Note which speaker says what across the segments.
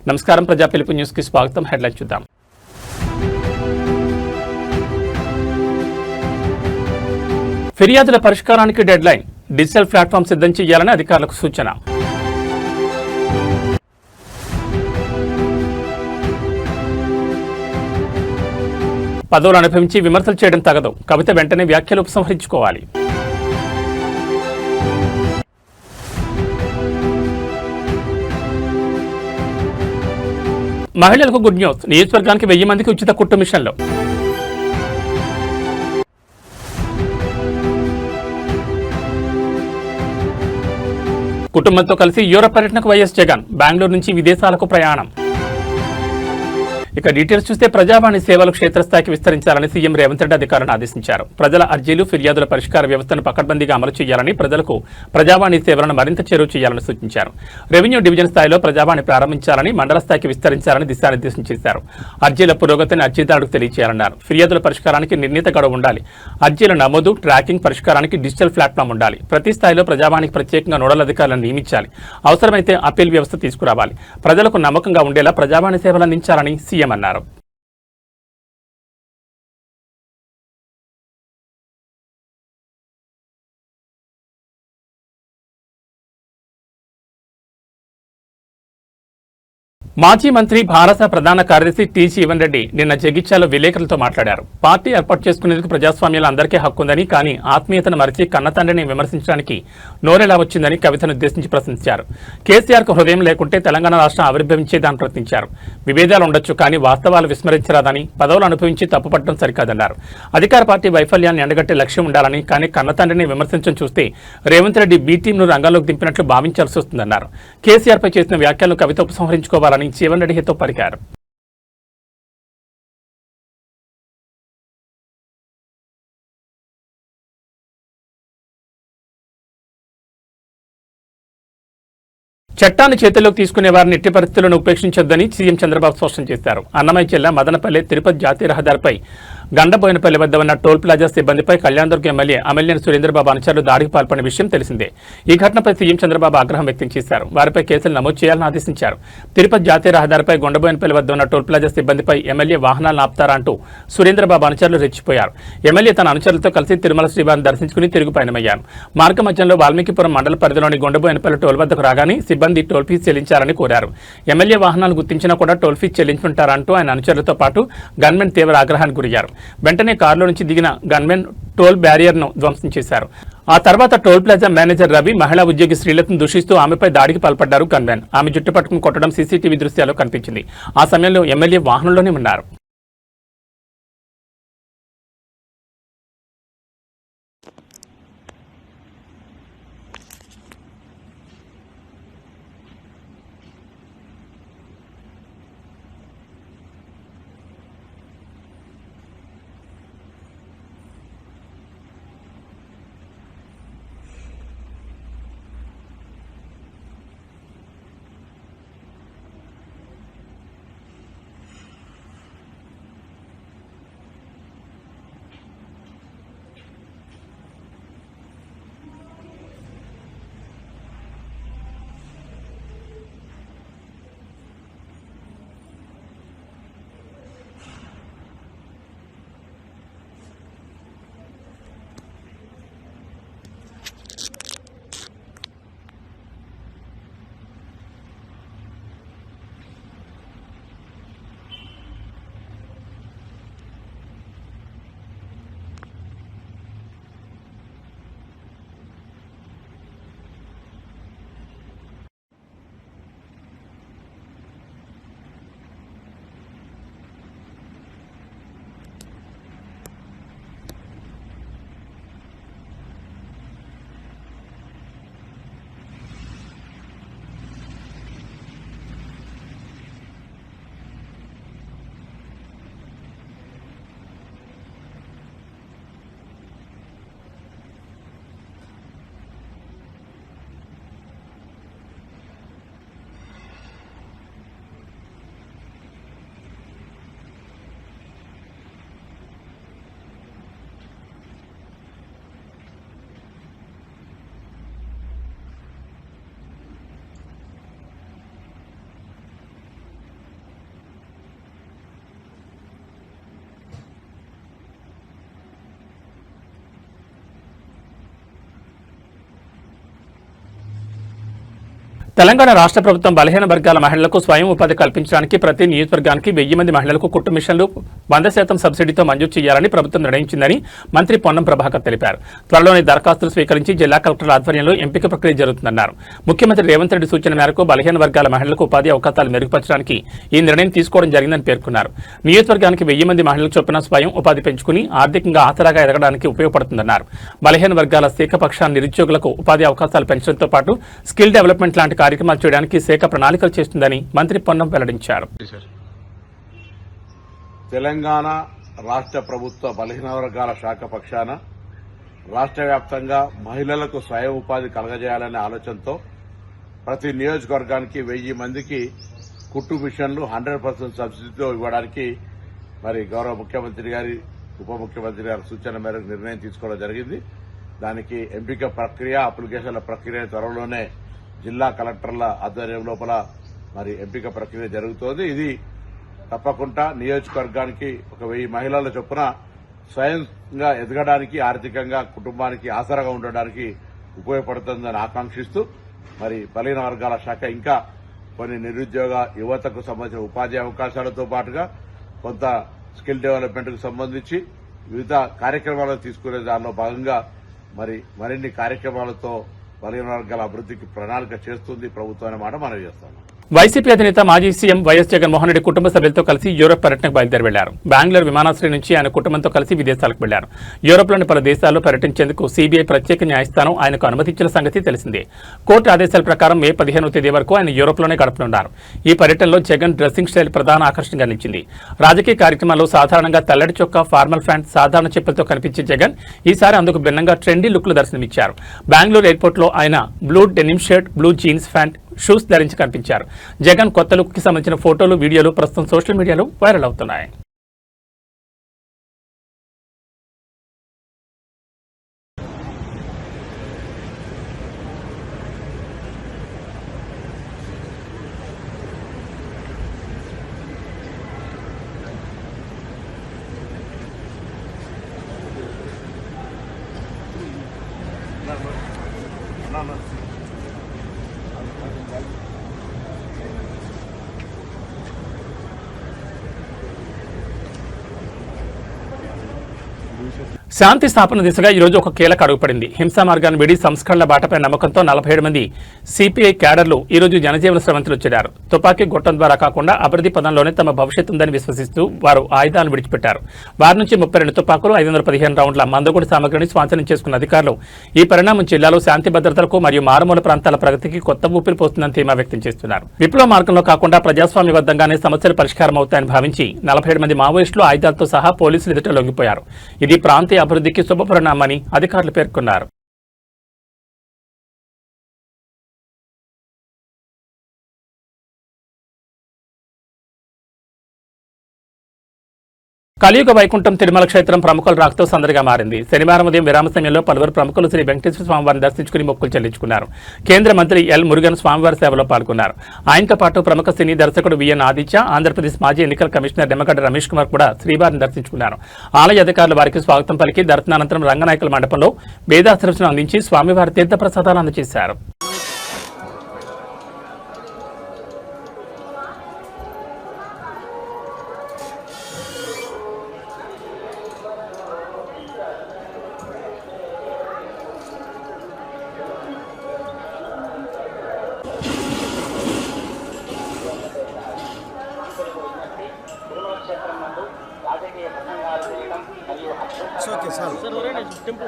Speaker 1: నమస్కారం ప్రజా పిలుపు న్యూస్ కి స్వాగతం. హెడ్లైన్ చూద్దాం. ఫిర్యాదుల పరిష్కారానికి డెడ్ లైన్, డిజిటల్ ప్లాట్ఫామ్ సిద్ధం చేయాలని అధికారులకు సూచన. పదవులు అనుభవించి విమర్శలు చేయడం తగదు, కవిత వెంటనే వ్యాఖ్యలు ఉపసంహరించుకోవాలి. మహిళలకు గుడ్ న్యూస్, నియోజకవర్గానికి 1000 మందికి ఉచిత కుట్టు మిషన్లు. కుటుంబంతో కలిసి యూరప్ పర్యటనకు వైఎస్ జగన్, బెంగళూరు నుంచి విదేశాలకు ప్రయాణం. ఇక డీటెయిల్స్ చూస్తే ప్రజావాణి సేవలు క్షేత్రస్థాయికి విస్తరించాలని సీఎం రేవంత్ రెడ్డి అధికారులను ఆదేశించారు. ప్రజల అర్జీలు, ఫిర్యాదుల పరిష్కార వ్యవస్థను పకడ్బందీగా అమలు చేయాలని, ప్రజలకు ప్రజావాణి సేవలను మరింత చేరువ చేయాలని సూచించారు. రెవెన్యూ డివిజన్ స్థాయిలో ప్రజావాణి ప్రారంభించాలని, మండల స్థాయికి విస్తరించాలని దిశానిర్దేశం చేశారు. అర్జీల పురోగతిని అర్జీదారులకు తెలియజేయాలన్నారు. ఫిర్యాదుల పరిష్కారానికి నిర్ణీత గడువు ఉండాలి. అర్జీల నమోదు, ట్రాకింగ్, పరిష్కారానికి డిజిటల్ ప్లాట్ఫామ్ ఉండాలి. ప్రతి స్థాయిలో ప్రజావాణికి ప్రత్యేకంగా నోడల్ అధికారులను నియమించాలి. అవసరమైతే అప్పీల్ వ్యవస్థ తీసుకురావాలి. ప్రజలకు నమ్మకంగా ఉండేలా ప్రజావాణి సేవలు అందించాలని సీఎం అన్నారు. మాజీ మంత్రి భారత ప్రధాన కార్యదర్శి టి. జీవన్ రెడ్డి నిన్న జగిత్యాలలో విలేకరులతో మాట్లాడారు. పార్టీ ఏర్పాటు చేసుకునేందుకు ప్రజాస్వామ్యంలో అందరికీ హక్కు ఉందని, కానీ ఆత్మీయతను మరిచి కన్నతండ్రిని విమర్శించడానికి నోరెలా వచ్చిందని కవితను ఉద్దేశించి ప్రశ్నించారు. కేసీఆర్కు హృదయం లేకుంటే తెలంగాణ రాష్ట్రం ఆవిర్భవించేదాన్ని ప్రశ్నించారు. విభేదాలు ఉండొచ్చు, కానీ వాస్తవాలు విస్మరించరాదని, పదవులు అనుభవించి తప్పుపట్టడం సరికాదన్నారు. అధికార పార్టీ వైఫల్యాన్ని ఎండగట్టే లక్ష్యం ఉండాలని, కానీ కన్నతండ్రిని విమర్శించడం చూస్తే రేవంత్ రెడ్డి బి టీంను రంగంలోకి దింపినట్లు భావించాల్సి వస్తుందన్నారు. కేసీఆర్పై చేసిన వ్యాఖ్యలను కవిత ఉపసంహరించుకోవాలని జీవన్ రెడ్డి హితో పలికారు. చట్టాన్ని చేతుల్లోకి తీసుకునే వారిని ఎట్టి పరిస్థితులను ఉపేక్షించొద్దని సీఎం చంద్రబాబు స్పష్టం చేశారు. అన్నమయ్య జిల్లా మదనపల్లి తిరుపతి జాతీయ రహదారిపై గండబోయినపల్లి వద్ద ఉన్న టోల్ ప్లాజా సిబ్బందిపై కళ్యాణదుర్గ ఎమ్మెల్యే అమల్నేని సురేంద్రబాబు అనుచరులు దాడికి పాల్పడిన విషయం తెలిసిందే. ఈ ఘటనపై సీఎం చంద్రబాబు ఆగ్రహం వ్యక్తం చేశారు. వారిపై కేసులు నమోదు చేయాలని ఆదేశించారు. తిరుపతి జాతీయ రహదారిపై గొండబోయినపల్లి వద్ద ఉన్న టోల్ ప్లాజా సిబ్బందిపై ఎమ్మెల్యే వాహనాలను ఆపుతారా అంటూ సురేంద్రబాబు అనుచరులు రెచ్చిపోయారు. ఎమ్మెల్యే తన అనుచరులతో కలిసి తిరుమల శ్రీవారిని దర్శించుకుని తిరుగు పయనమయ్యారు. మార్గ మధ్యంలో వాల్మీకిపురం మండల పరిధిలోని గొండబోయినపల్లి టోల్ వద్దకు రాగానే సిబ్బంది టోల్ ఫీజు చెల్లించాలని కోరారు. ఎమ్మెల్యే వాహనాలు గుర్తించినా కూడా టోల్ ఫీజు చెల్లించుంటారంటూ ఆయన అనుచరులతో పాటు గన్మెన్ తీవ్ర ఆగ్రహానికి గురయ్యారు. వెంటనే కారులో నుంచి దిగిన గన్మెన్ టోల్ బ్యారియర్ను ధ్వంసం చేశారు. ఆ తర్వాత టోల్ ప్లాజా మేనేజర్ రవి, మహిళా ఉద్యోగి శ్రీలతను దూషిస్తూ ఆమెపై దాడికి పాల్పడ్డారు గన్మెన్. ఆమె జుట్టు పట్టుకుని కొట్టడం సీసీటీవీ దృశ్యాల్లో కనిపించింది. ఆ సమయంలో ఎమ్మెల్యే వాహనంలోనే ఉన్నారు. తెలంగాణ రాష్ట్ర ప్రభుత్వం బలహీన వర్గాల మహిళలకు స్వయం ఉపాధి కల్పించడానికి ప్రతి నియోజకవర్గానికి 1000 మంది మహిళలకు కుట్టు మిషన్లు 100% సబ్సిడీతో మంజూరు చేయాలని ప్రభుత్వం నిర్ణయించిందని మంత్రి పొన్నం ప్రభాకర్ తెలిపారు. త్వరలోనే దరఖాస్తులు స్వీకరించి జిల్లా కలెక్టర్ల ఆధ్వర్యంలో ఎంపిక ప్రక్రియ జరుగుతుందన్నారు. ముఖ్యమంత్రి రేవంత్ రెడ్డి సూచన మేరకు బలహీన వర్గాల మహిళలకు ఉపాధి అవకాశాలు మెరుగుపరచడానికి ఈ నిర్ణయం తీసుకోవడం జరిగిందని పేర్కొన్నారు. నియోజకవర్గానికి 1000 మంది మహిళలకు చొప్పున స్వయం ఉపాధి పెంచుకుని ఆర్థికంగా ఆసరాగా ఎదగడానికి ఉపయోగపడుతుందన్నారు. బలహీన వర్గాల శాఖపక్షాన నిరుద్యోగులకు ఉపాధి అవకాశాలు పెంచడంతో పాటు స్కిల్ డెవలప్మెంట్ లాంటి కార్యక్రమాలు చేయడానికి శాఖ ప్రణాళికలు చేస్తుందని మంత్రి పొన్నం వెల్లడించారు.
Speaker 2: తెలంగాణ రాష్ట్ర ప్రభుత్వ బలహీన వర్గాల శాఖ పక్షాన రాష్ట్ర వ్యాప్తంగా మహిళలకు స్వయం ఉపాధి కలగజేయాలనే ఆలోచనతో ప్రతి నియోజకవర్గానికి 1000 మందికి కుట్టు మిషన్లు 100% సబ్సిడీతో ఇవ్వడానికి మరి గౌరవ ముఖ్యమంత్రి గారి ఉప ముఖ్యమంత్రి గారి సూచన మేరకు నిర్ణయం తీసుకోవడం జరిగింది. దానికి ఎంపిక ప్రక్రియ అప్లికేషన్ల ప్రక్రియ త్వరలోనే జిల్లా కలెక్టర్ల ఆధ్వర్యం లోపల మరి ఎంపిక ప్రక్రియ జరుగుతోంది. ఇది తప్పకుండా నియోజకవర్గానికి ఒక 1000 మహిళల చొప్పున స్వయంగా ఎదగడానికి ఆర్థికంగా కుటుంబానికి ఆసరాగా ఉండడానికి ఉపయోగపడుతుందని ఆకాంక్షిస్తూ మరి బలహీన వర్గాల శాఖ ఇంకా కొన్ని నిరుద్యోగ యువతకు సంబంధించిన ఉపాధి అవకాశాలతో పాటుగా కొంత స్కిల్ డెవలప్మెంట్ కు సంబంధించి వివిధ కార్యక్రమాలు తీసుకునే దానిలో భాగంగా మరిన్ని కార్యక్రమాలతో బలహీన వర్గాల అభివృద్ధికి ప్రణాళిక చేస్తుంది ప్రభుత్వం అనే మాట మనం చేస్తాము.
Speaker 1: వైసీపీ అధినేత మాజీ సీఎం వైఎస్ జగన్మోహన్ రెడ్డి కుటుంబ సభ్యులతో కలిసి యూరోప్ పర్యటనకు బయలుదేరి వెళ్లారు. బెంగళూరు విమానాశ్రయం నుంచి ఆయన కుటుంబంతో కలిసి విదేశాలకు వెళ్లారు. యూరోప్లోని పలు దేశాల్లో పర్యటించేందుకు సీబీఐ ప్రత్యేక న్యాయస్థానం ఆయనకు అనుమతించిన సంగతి తెలిసిందే. కోర్టు ఆదేశాల ప్రకారం మే 15వ తేదీ వరకు ఆయన యూరోప్లోనే గడపనున్నారు. ఈ పర్యటనలో జగన్ డ్రెస్సింగ్ స్టైల్ ప్రధాన ఆకర్షణగా నిలిచింది. రాజకీయ కార్యక్రమాల్లో సాధారణంగా తెల్లటి చొక్కా, ఫార్మల్ ప్యాంట్, సాధారణ చెప్పులతో కనిపించే జగన్ ఈసారి అందుకు భిన్నంగా ట్రెండీ లుక్లు దర్శనమిచ్చారు. బెంగళూరు ఎయిర్పోర్ట్లో ఆయన blue denim shirt, blue jeans pant, shoes ధరించి కనిపించారు. జగన్ కొత్త లుక్ కి సంబంధించిన ఫోటోలు, వీడియోలు ప్రస్తుతం సోషల్ మీడియాలో వైరల్ అవుతున్నాయి. శాంతి స్థాపన దిశగా ఈరోజు ఒక కీలక అడుగుపడింది. హింసా మార్గాన్ని విడి సంస్కరణల బాటపై నమ్మకంతో 47 మంది సిపిఐ క్యాడర్లు ఈరోజు జనజీవన స్రవంతిలో చేరారు. తుపాకీ గొట్టం ద్వారా కాకుండా అభివృద్ధి పదంలోనే తమ భవిష్యత్తు ఉందని విశ్వసిస్తూ వారు ఆయుధాలను విడిచిపెట్టారు. వారి నుంచి 32 తుపాకులు, 515 రౌండ్ల మందుగుడి సామగ్రిని స్వాధీనం చేసుకున్న అధికారులు ఈ పరిణామం జిల్లాలో శాంతి భద్రతలకు మరియు మారుమూల ప్రాంతాల ప్రగతికి కొత్త ఊపిరి పోస్తుందని ధీమా వ్యక్తం చేస్తున్నారు. విప్లవ మార్గంలో కాకుండా ప్రజాస్వామ్యబద్ధంగానే సమస్యలు పరిష్కారం అవుతాయని భావించి 47 మంది మావోయిస్టులు ఆయుధాలతో సహా పోలీసులు ఎదుట లొంగిపోయారు. ఇది ప్రాంతీయ అభివృద్ధికి శుభపరిణామని అధికారులు పేర్కొన్నారు. కలియుగ వైకుంఠం తిరుమల క్షేత్రం ప్రముఖుల రాకతో సందడిగా మారింది. శనివారం ఉదయం విరామ సమయంలో పలువురు ప్రముఖులు శ్రీ వెంకటేశ్వర స్వామివారిని దర్శించుకుని మొక్కులు చెల్లించుకున్నారు. కేంద్ర మంత్రి ఎల్ మురుగన్ స్వామివారి సేవలో పాల్గొన్నారు. ఆయనతో పాటు ప్రముఖ సినీ దర్శకుడు విఎన్ ఆదిత్య, ఆంధ్రప్రదేశ్ మాజీ ఎన్నికల కమిషనర్ నిమ్మగడ్డ రమేష్ కుమార్ కూడా శ్రీవారిని దర్శించుకున్నారు. ఆలయ అధికారులు వారికి స్వాగతం పలికి దర్శనానంతరం రంగనాయకుల మండపంలో వేదాశ్రవచనం అందించి స్వామివారి తీర్థప్రసాదాలు అందజేశారు.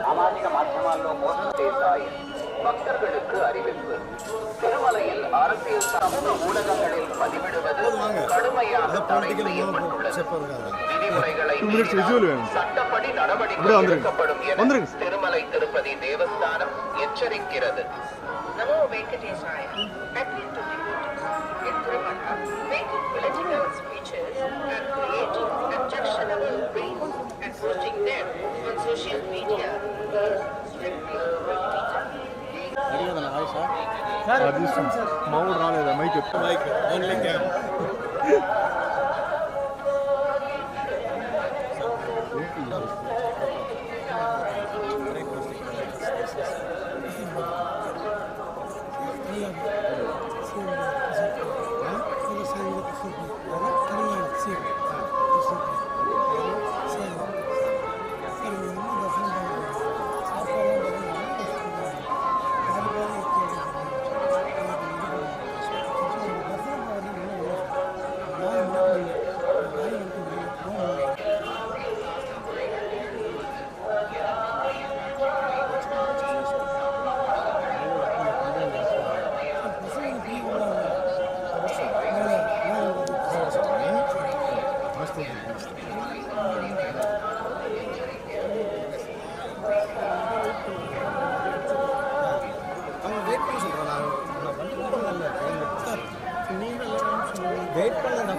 Speaker 3: சாமாஜிக மாற்றமாల్లో மோசம் செய்தாய் பக்தர்களுக்கு அறிவிப்பு திருமலையில் அரசியல் சமூக ஊடகங்களில் பதிவிடுவது கடுமையான தடை செய்யப்பட்டுள்ளது. விதிமுறைகளை சட்டப்படி நடவடிக்கை எடுக்கப்படும் என திருமலை திருப்பதி தேவஸ்தானம் எச்சரிக்கிறது. நமோ வெங்கடேசாய. In Tirumala, making political speeches and creating objectionable reels and posting them on social media is strictly prohibited.
Speaker 4: మామూలు రాలేదా మైక్ ఓన్లీ క్యామ్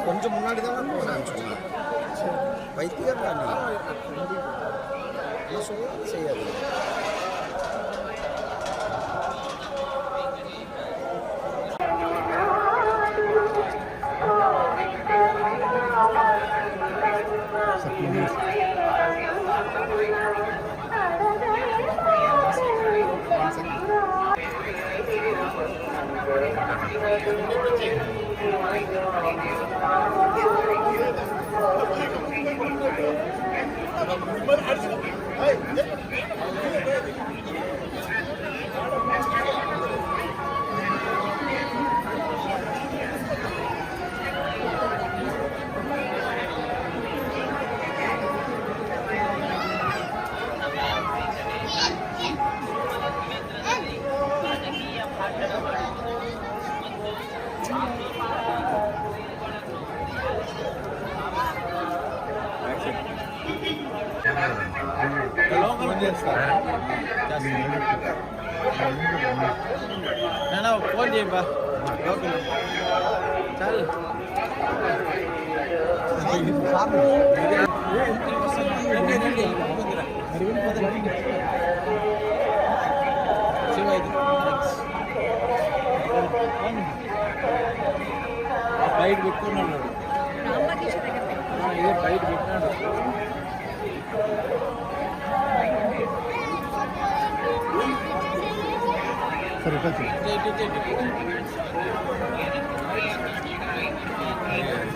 Speaker 4: கொஞ்சம் முன்னாடி தான் வைத்தியர் சொல்ல செய்யாது. ఫోన్ చేయబా చాలు బయట పెట్టుకున్నాడు ఇదే బయట పెట్టినాడు.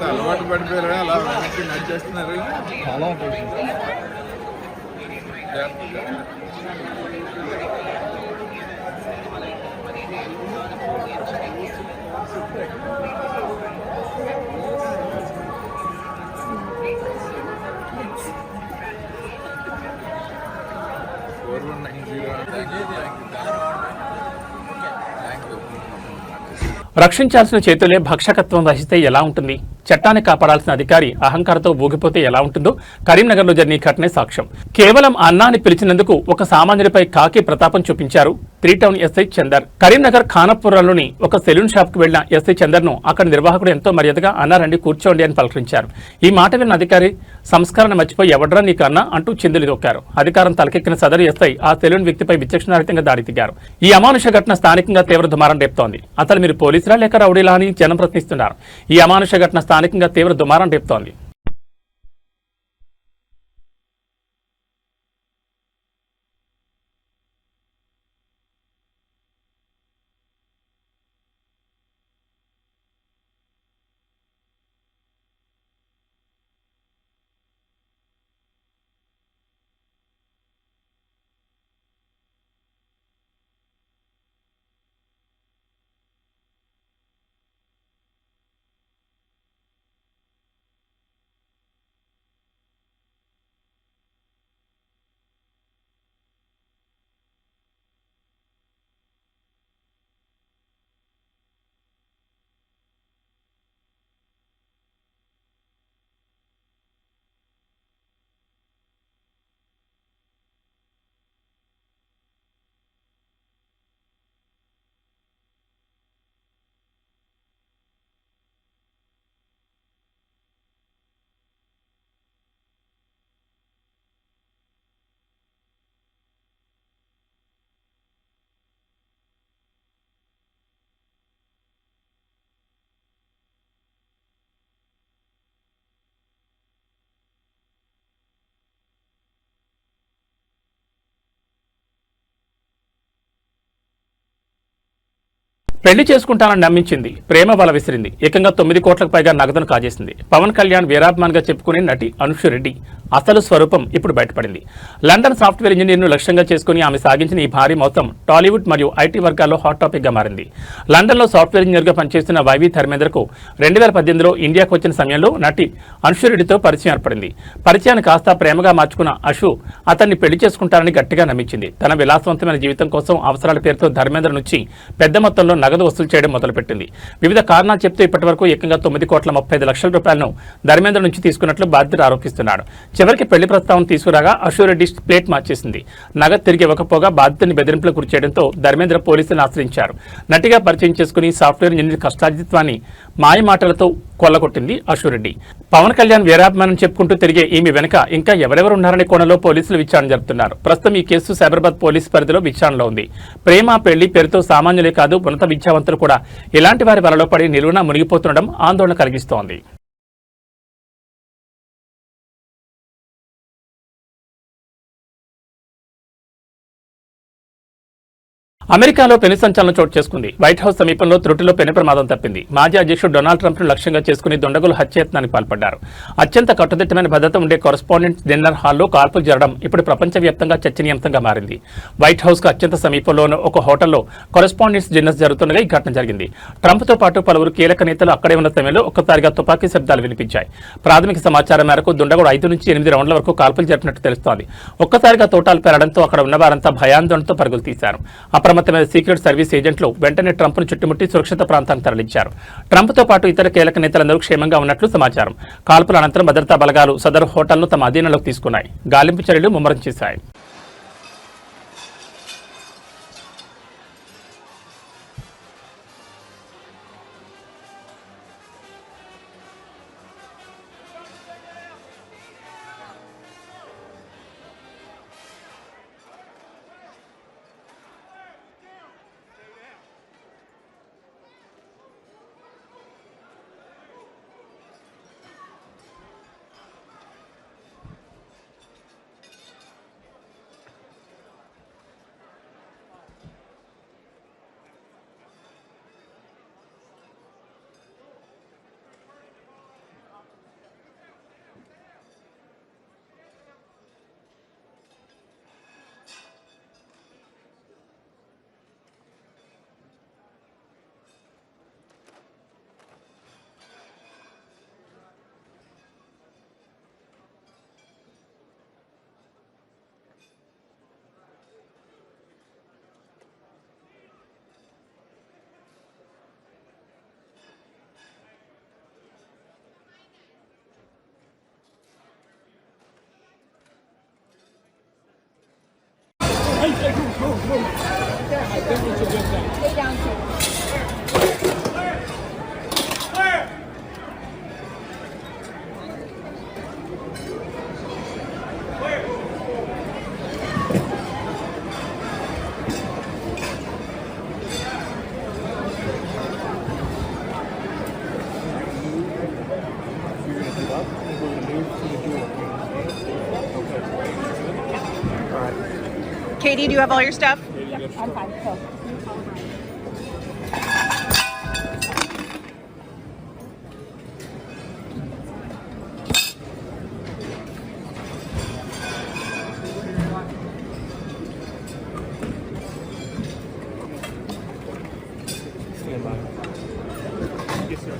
Speaker 4: అలవాటు పడిపోయారు, అలా వెనక్కి నడిచేస్తున్నారు. అలవాటు
Speaker 1: రక్షించాల్సిన చేతులే భక్షకత్వం వహిస్తే ఎలా ఉంటుంది? చట్టాన్ని కాపాడాల్సిన అధికారి అహంకారంతో ఊగిపోతే ఎలా ఉంటుందో కరీంనగర్లో జరిగిన ఘటనే సాక్ష్యం. కేవలం అన్నాన్ని పిలిచినందుకు ఒక సామాన్యుడిపై కాకి ప్రతాపం చూపించారు 3 టౌన్ ఎస్ఐ చందర్. కరీంనగర్ ఖానాపురంలోని ఒక సెలూన్ షాప్ కు వెళ్లిన ఎస్ఐ చందర్ ను అక్కడ నిర్వాహకుడు ఎంతో మర్యాదగా అన్నారండి కూర్చోండి అని పలకరించారు. ఈ మాట విన్న అధికారి సంస్కరణ మర్చిపోయి ఎవడ్రా నీకు అన్నా అంటూ చిందులు దొక్కారు. అధికారం తలకెక్కిన సదరు ఎస్ఐ ఆ సెలూన్ వ్యక్తిపై విచక్షణారహితంగా దాడి దిగారు. ఈ అమానుష ఘటన స్థానికంగా తీవ్ర దుమారం రేపుతోంది. అసలు మీరు పోలీసులా లేక రౌడీలా అని జనం ప్రశ్నిస్తున్నారు. ఈ అమానుష ఘటన స్థానికంగా తీవ్ర దుమారం రేపుతోంది. పెళ్లి చేసుకుంటానని నమ్మించింది, ప్రేమ బల విసిరింది. ఏకంగా 9 కోట్లకు పైగా నగదును కాజేసింది. పవన్ కళ్యాణ్ వీరాభిమానిగా చెప్పుకునే నటి అనుషు రెడ్డి అసలు స్వరూపం ఇప్పుడు బయటపడింది. లండన్ సాఫ్ట్వేర్ ఇంజనీర్ను లక్ష్యంగా చేసుకుని ఆమె సాగించిన ఈ భారీ మొత్తం టాలీవుడ్ మరియు ఐటీ వర్గాల్లో హాట్ టాపిక్ గా మారింది. లండన్లో సాఫ్ట్వేర్ ఇంజనీర్గా పనిచేస్తున్న వైవి ధర్మేంద్రకు 2018లో ఇండియాకు వచ్చిన సమయంలో నటి అనుషు రెడ్డితో పరిచయం ఏర్పడింది. పరిచయాన్ని కాస్త ప్రేమగా మార్చుకున్న అషు అతన్ని పెళ్లి చేసుకుంటారని గట్టిగా నమ్మించింది. తన విలాసవంతమైన జీవితం కోసం అవసరాల పేరుతో ధర్మేంద్ర నుంచి పెద్ద మొత్తంలో నగదు వసూలు చేయడం మొదలుపెట్టింది. వివిధ కారణాలు చెప్తూ ఇప్పటి వరకు ఏకంగా 9 కోట్ల 35 లక్షల రూపాయలను ధర్మేంద్ర నుంచి తీసుకున్నట్లు బాధితుడు ఆరోపిస్తున్నాడు. చివరికి పెళ్లి ప్రస్తావన తీసుకురాగా అశోరెడ్డి ప్లేట్ మార్చేసింది. నగదు తిరిగి ఇవ్వకపోగా బాధితుని బెదిరింపులకు గురి చేయడంతో ధర్మేంద్ర పోలీసులను ఆశ్రయించారు. నటిగా పరిచయం చేసుకుని సాఫ్ట్వేర్ ఇంజనీర్ కష్టార్జిత్వాన్ని మాయమాటలతో కొల్లగొట్టింది అశోరెడ్డి. పవన్ కళ్యాణ్ వీరాభిమానం చెప్పుకుంటూ తిరిగే ఈమె వెనుక ఇంకా ఎవరెవరున్నారనే కోణంలో పోలీసులు విచారణ జరుపుతున్నారు. ప్రస్తుతం ఈ కేసు సైబరాబాద్ పోలీసు పరిధిలో విచారణలో ఉంది. ప్రేమ పెళ్లి పేరుతో సామాన్యులే కాదు ఉన్నత విద్యావంతులు కూడా ఇలాంటి వారి వలలో పడి నిలువునా మునిగిపోతుండడం ఆందోళన కలిగిస్తోంది. అమెరికాలో పెను సంచలనం చోటు చేసుకుంది. వైట్ హౌస్ సమీపంలో త్రుటిలో పెను ప్రమాదం తప్పింది. మాజీ అధ్యక్షుడు డొనాల్డ్ ట్రంప్ ను లక్ష్యంగా చేసుకుని దుండగులు హత్యాయత్నానికి పాల్పడ్డారు. అత్యంత కట్టుదిట్టమైన భద్రత ఉండే కరెస్పాండెంట్స్ డిన్నర్ హాల్లో కాల్పులు జరగడం ఇప్పుడు ప్రపంచవ్యాప్తంగా చర్చనీయాంశంగా మారింది. వైట్ హౌస్ కు అత్యంత సమీపంలోని ఒక హోటల్లో కరెస్పాండెంట్స్ డిన్నర్స్ జరుగుతుండగా ఈ ఘటన జరిగింది. ట్రంప్ తో పాటు పలువురు కీలక నేతలు అక్కడే ఉన్న సమయంలో ఒక్కసారిగా తుపాకీ శబ్దాలు వినిపించాయి. ప్రాథమిక సమాచారం మేరకు దుండగుడు 5 నుంచి 8 రౌండ్ల వరకు కాల్పులు జరిపినట్టు తెలుస్తోంది. ఒక్కసారిగా తోటాలు పేరడంతో అక్కడ ఉన్న వారంతా భయాందోళనతో పరుగులు తీశారు. అప్రమత్తమైన సీక్రెట్ సర్వీస్ ఏజెంట్లు వెంటనే ట్రంప్ ను చుట్టుముట్టి సురక్షిత ప్రాంతానికి తరలించారు. ట్రంప్ తో పాటు ఇతర కీలక నేతలందరూ క్షేమంగా ఉన్నట్లు సమాచారం. కాల్పుల అనంతరం భద్రతా బలగాలు సదరు హోటల్ను తమ అధీనంలోకి తీసుకున్నాయి. గాలింపు చర్యలు ముమ్మరం చేశాయి.
Speaker 5: Katie, do you have all your stuff?
Speaker 6: I'm fine. So.
Speaker 4: Stand by. Yes, sir.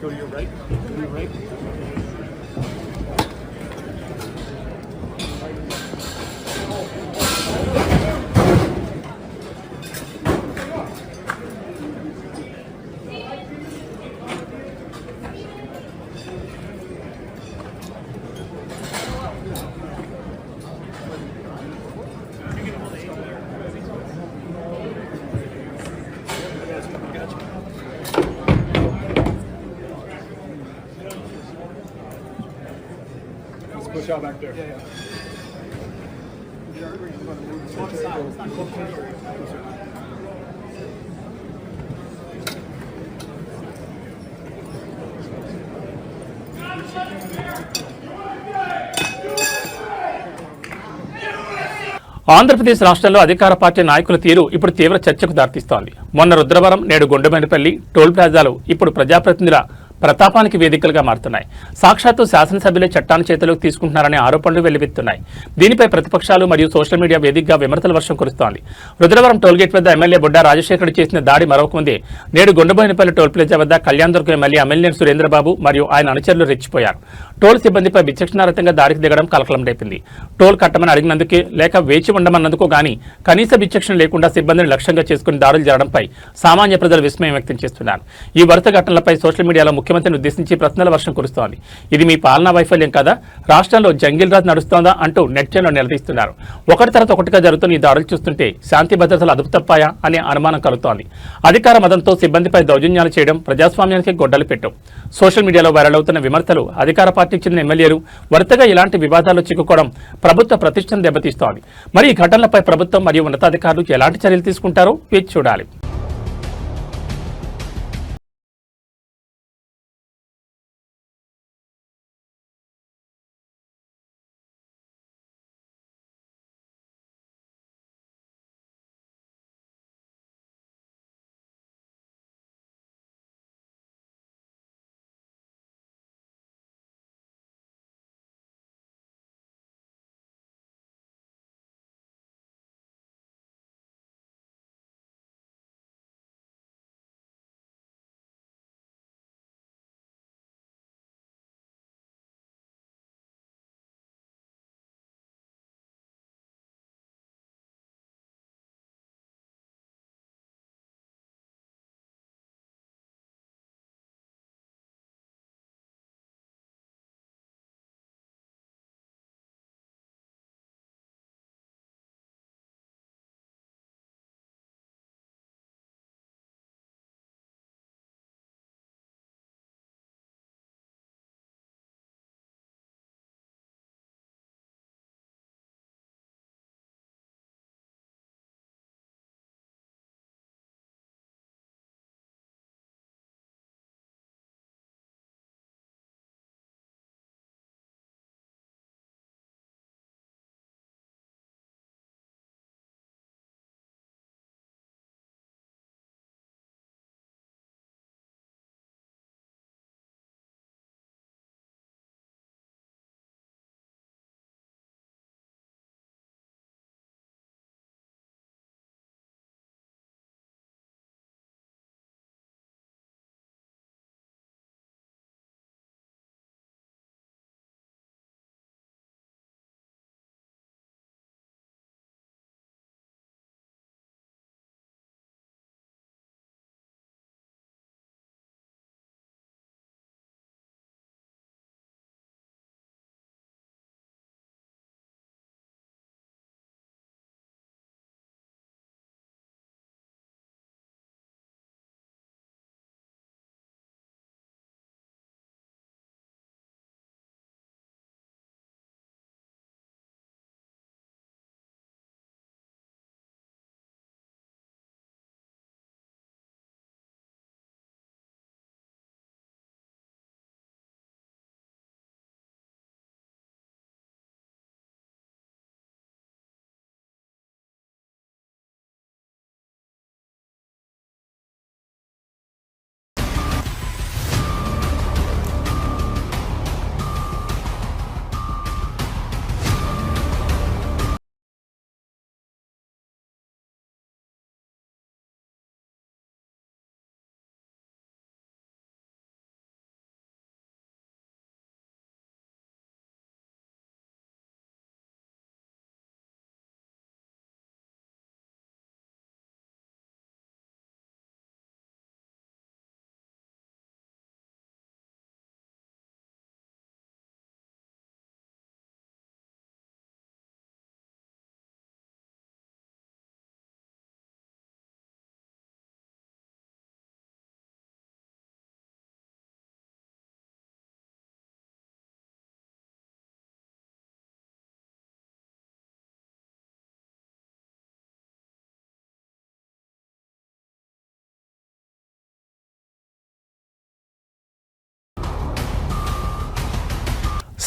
Speaker 4: Go to your right. Go to your right. Let's push out back there. Yeah.
Speaker 1: Andhra Pradesh రాష్ట్రంలో అధికార పార్టీ నాయకుల తీరు ఇప్పుడు తీవ్ర చర్చకు దారితీస్తోంది. మొన్న రుద్రవరం, నేడు గుండెమేనపల్లి టోల్ ప్లాజాలు ఇప్పుడు ప్రజాప్రతినిధుల ప్రతాపానికి వేదికలుగా మారుతున్నాయి. సాక్షాత్తు శాసనసభ్యులే చట్టాన్ని చేతిలోకి తీసుకుంటున్నారనే ఆరోపణలు వెల్లువెత్తున్నాయి. దీనిపై ప్రతిపక్షాలు మరియు సోషల్ మీడియా వేదికగా విమర్శల వర్షం కురుస్తోంది. రుద్రవరం టోల్గేట్ వద్ద ఎమ్మెల్యే బుడ్డా రాజశేఖర్ చేసిన దాడి మరొక ముందే నేడు గొండబోయినపల్లి టోల్ ప్లాజా వద్ద కళ్యాణదుర్గం ఎమ్మెల్యే అమ్మినేని సురేంద్రబాబు మరియు ఆయన అనుచరులు రెచ్చిపోయారు. టోల్ సిబ్బందిపై విచక్షణారహితంగా దాడికి దిగడం కలకలం రేపింది. టోల్ కట్టమని అడిగినందుకే లేక వేచి ఉండమన్నందుకు గానీ కనీస విచక్షణ లేకుండా సిబ్బందిని లక్ష్యంగా చేసుకుని దాడులు జరగడంపై సామాన్య ప్రజలు విస్మయం వ్యక్తం చేస్తున్నారు. ఈ వరుస ఘటనలపై సోషల్ మీడియాలో ముఖ్యమంత్రిని ఉద్దేశించి ప్రశ్నల వర్షం కురుస్తోంది. ఇది మీ పాలనా వైఫల్యం కదా, రాష్ట్రంలో జంగిల్ రాజ్ నడుస్తోందా అంటూ నెట్జన్లు నిలదీస్తున్నారు. ఒకటి తర్వాత ఒకటిగా జరుగుతున్న ఈ దాడులు చూస్తుంటే శాంతి భద్రతలు అదుపు తప్పాయా అనే అనుమానం కలుగుతోంది. అధికార మదంతో సిబ్బందిపై దౌర్జన్యాలు చేయడం ప్రజాస్వామ్యానికి గొడ్డలు పెట్టు. సోషల్ మీడియాలో వైరల్ అవుతున్న విమర్శలు, అధికార పార్టీకి చెందిన ఎమ్మెల్యేలు వరుసగా ఇలాంటి వివాదాల్లో చిక్కుకోవడం ప్రభుత్వ ప్రతిష్టను దెబ్బతీస్తోంది. మరి ఈ ఘటనలపై ప్రభుత్వం మరియు ఉన్నతాధికారులు ఎలాంటి చర్యలు తీసుకుంటారో వేచి చూడాలి.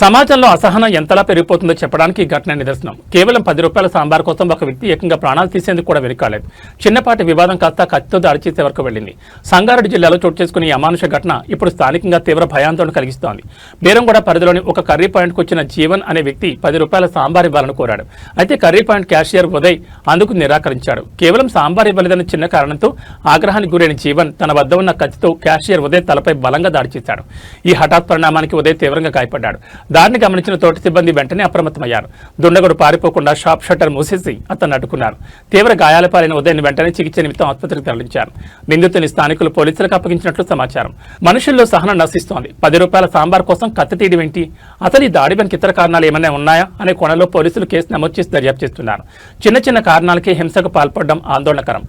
Speaker 1: సమాజంలో అసహనం ఎంతలా పెరిగిపోతుందో చెప్పడానికి ఈ ఘటన నిదర్శనం. కేవలం 10 రూపాయల సాంబార్ కోసం ఒక వ్యక్తి ఏకంగా ప్రాణాలు తీసేందుకు కూడా వెనుకాలేదు. చిన్నపాటి వివాదం కాస్త కత్తితో దాడి చేసే వరకు వెళ్లింది. సంగారెడ్డి జిల్లాలో చోటు చేసుకున్న ఈ అమానుష ఘటన ఇప్పుడు స్థానికంగా తీవ్ర భయాందోళన కలిగిస్తోంది. బేరంగూడ పరిధిలోని ఒక కర్రీ పాయింట్కు వచ్చిన జీవన్ అనే వ్యక్తి 10 రూపాయల సాంబార్ ఇవ్వాలని కోరాడు. అయితే కర్రీ పాయింట్ క్యాషియర్ ఉదయ్ అందుకు నిరాకరించాడు. కేవలం సాంబార్ ఇవ్వలేదన్న చిన్న కారణంతో ఆగ్రహానికి గురైన జీవన్ తన వద్ద ఉన్న కత్తితో క్యాషియర్ ఉదయ్ తలపై బలంగా దాడి చేశాడు. ఈ హఠాత్ పరిణామానికి ఉదయ్ తీవ్రంగా గాయపడ్డాడు. దాడిని గమనించిన తోటి సిబ్బంది వెంటనే అప్రమత్తమయ్యారు. దుండగుడు పారిపోకుండా షాప్ షట్టర్ మూసేసి అతన్ని అడ్డుకున్నారు. తీవ్ర గాయాల పాలైన ఉదయన్ని వెంటనే చికిత్స నిమిత్తం ఆసుపత్రికి తరలించారు. నిందితుని స్థానికులు పోలీసులకు అప్పగించినట్లు సమాచారం. మనుషుల్లో సహనం నశిస్తోంది. 10 రూపాయల సాంబార్ కోసం కత్తి తీయడం ఏంటి? అసలు ఈ దాడి వెనుక ఇతర కారణాలు ఏమైనా ఉన్నాయా అనే కోణంలో పోలీసులు కేసు నమోదు చేసి దర్యాప్తు చేస్తున్నారు. చిన్న చిన్న కారణాలకే హింసకు పాల్పడడం ఆందోళనకరం.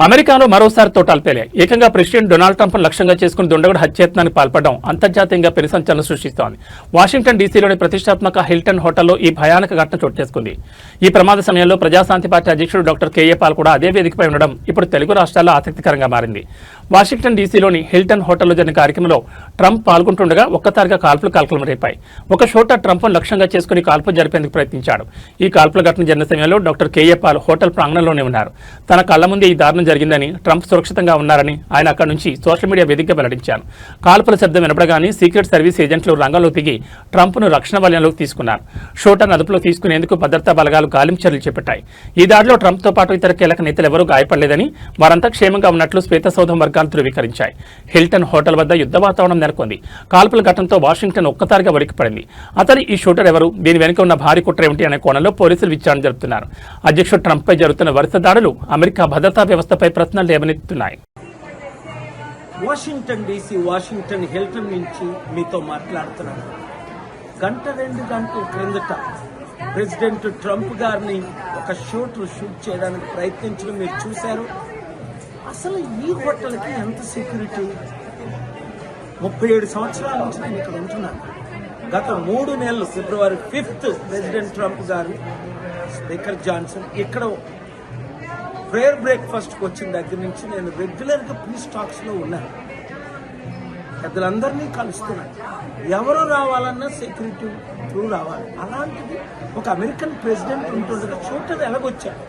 Speaker 1: అమెరికాలో మరోసారి తోటాలు పేలాయి. ఏకంగా ప్రెసిడెంట్ డొనాల్డ్ ట్రంప్ లక్ష్యంగా చేసుకుని దుండగుడు హత్యాయత్నానికి పాల్పడడం అంతర్జాతీయంగా పెను సంచలనం సృష్టిస్తోంది. వాషింగ్టన్ డీసీలోని ప్రతిష్టాత్మక హిల్టన్ హోటల్లో ఈ భయానక ఘటన చోటు చేసుకుంది. ఈ ప్రమాద సమయంలో ప్రజాశాంతి పార్టీ అధ్యక్షుడు డాక్టర్ కేఏ పాల్ కూడా అదే వేదికపై ఉండడం ఇప్పుడు తెలుగు రాష్ట్రాల్లో ఆసక్తికరంగా మారింది. వాషింగ్టన్ డీసీలోని హిల్టన్ హోటల్లో జరిగిన కార్యక్రమంలో ట్రంప్ పాల్గొంటుండగా ఒక్కసారిగా కాల్పులు కలకలం రేపాయి. ఒక చోట ట్రంప్ను లక్ష్యంగా చేసుకుని కాల్పులు జరిపేందుకు ప్రయత్నించాడు. ఈ కాల్పుల ఘటన జరిగిన సమయంలో డాక్టర్ కేఏ పాల్ హోటల్ ప్రాంగణంలోనే ఉన్నారు. తన కళ్ల ముందే ఈ దారుణం జరిగిందని, ట్రంప్ సురక్షితంగా ఉన్నారని ఆయన అక్కడి నుంచి సోషల్ మీడియా వేదికగా వెల్లడించారు. కాల్పుల శబ్దం వినపడగానే సీక్రెట్ సర్వీస్ ఏజెంట్లు రంగంలో దిగి ట్రంప్ను రక్షణ వలయంలోకి తీసుకున్నారు. షూటర్ను అదుపులో తీసుకునేందుకు భద్రతా బలగాలు గాలింపు చర్యలు చేపట్టాయి. ఈ దాడిలో ట్రంప్తో పాటు ఇతర కీలక నేతలు ఎవరూ గాయపడలేదని, వారంతా క్షేమంగా ఉన్నట్లు శ్వేతసౌధం వర్గాలు ధృవీకరించాయి. హిల్టన్ హోటల్ వద్ద యుద్ధ వాతావరణం నెలకొంది. కాల్పుల ఘటనతో వాషింగ్టన్ ఒక్కసారిగా వణికిపడింది. అతని ఈ షూటర్ ఎవరు, దీని వెనుక ఉన్న భారీ కుట్ర ఏమిటి అనే కోణంలో పోలీసులు విచారణ జరుపుతున్నారు. అధ్యక్షుడు ట్రంప్పై జరుగుతున్న వరుస దాడులు అమెరికా భద్రతా వ్యవస్థపై ప్రశ్నలు లేవనెత్తుతున్నాయి.
Speaker 5: వాషింగ్టన్ డీసీ వాషింగ్టన్ హిల్టన్ నుంచి మీతో మాట్లాడుతున్నాను. 1-2 గంటల క్రిందట ప్రెసిడెంట్ ట్రంప్ గారిని ఒక షూట్ చేయడానికి ప్రయత్నించడం మీరు చూశారు. అసలు ఈ హోటల్కి ఎంత సెక్యూరిటీ? 37 సంవత్సరాల నుంచి నేను ఇక్కడ ఉంటున్నాను. గత 3 నెలలు ఫిబ్రవరి 5th ప్రెసిడెంట్ ట్రంప్ గారు, స్పీకర్ జాన్సన్ ఇక్కడ ప్రేయర్ బ్రేక్ఫాస్ట్కి వచ్చిన దగ్గర నుంచి నేను రెగ్యులర్గా పీస్ టాక్స్లో ఉన్నాను. పెద్దలందరినీ కలుస్తున్నాను. ఎవరు రావాలన్నా సెక్యూరిటీ త్రూ రావాలి. అలాంటిది ఒక అమెరికన్ ప్రెసిడెంట్ ఉంటుండగా షూటర్ ఎలాగొచ్చాడు?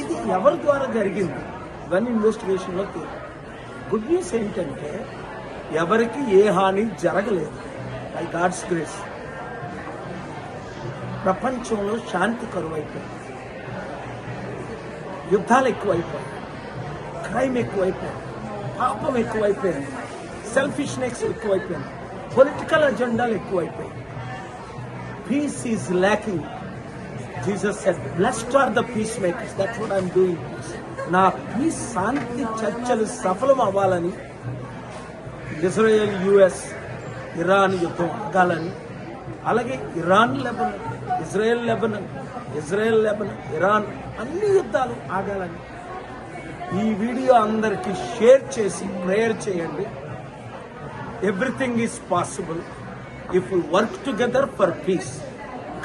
Speaker 5: ఇది ఎవరి ద్వారా జరిగింది? ఇవన్నీ ఇన్వెస్టిగేషన్లో తేలి. గుడ్ న్యూస్ ఏంటంటే ఎవరికి ఏ హాని జరగలేదు. బై గాడ్స్ గ్రేస్ ప్రపంచంలో శాంతి కరువైపోయింది. యుద్ధాలు ఎక్కువైపోయాయి, క్రైమ్ ఎక్కువైపోయింది, పాపం ఎక్కువైపోయింది, సెల్ఫిష్నెస్ ఎక్కువైపోయింది, పొలిటికల్ అజెండాలు ఎక్కువైపోయాయి. Peace is lacking. Jesus said, blessed are the peacemakers. That's what I'm doing. నా పీస్ శాంతి చర్చలు సఫలం అవ్వాలని, ఇజ్రాయెల్ యుఎస్ ఇరాన్ యుద్ధం ఆగాలని, అలాగే Iran Lebanon, Israel Lebanon, Israel Lebanon, Iran అన్ని యుద్ధాలు ఆగాలని ఈ వీడియో అందరికీ షేర్ చేసి ప్రేయర్ చేయండి. Everything is possible if we work together for peace.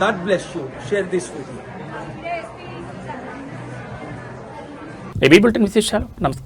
Speaker 5: God bless you. Share this video.
Speaker 1: A B bulletin విశేషాలు. నమస్కారం.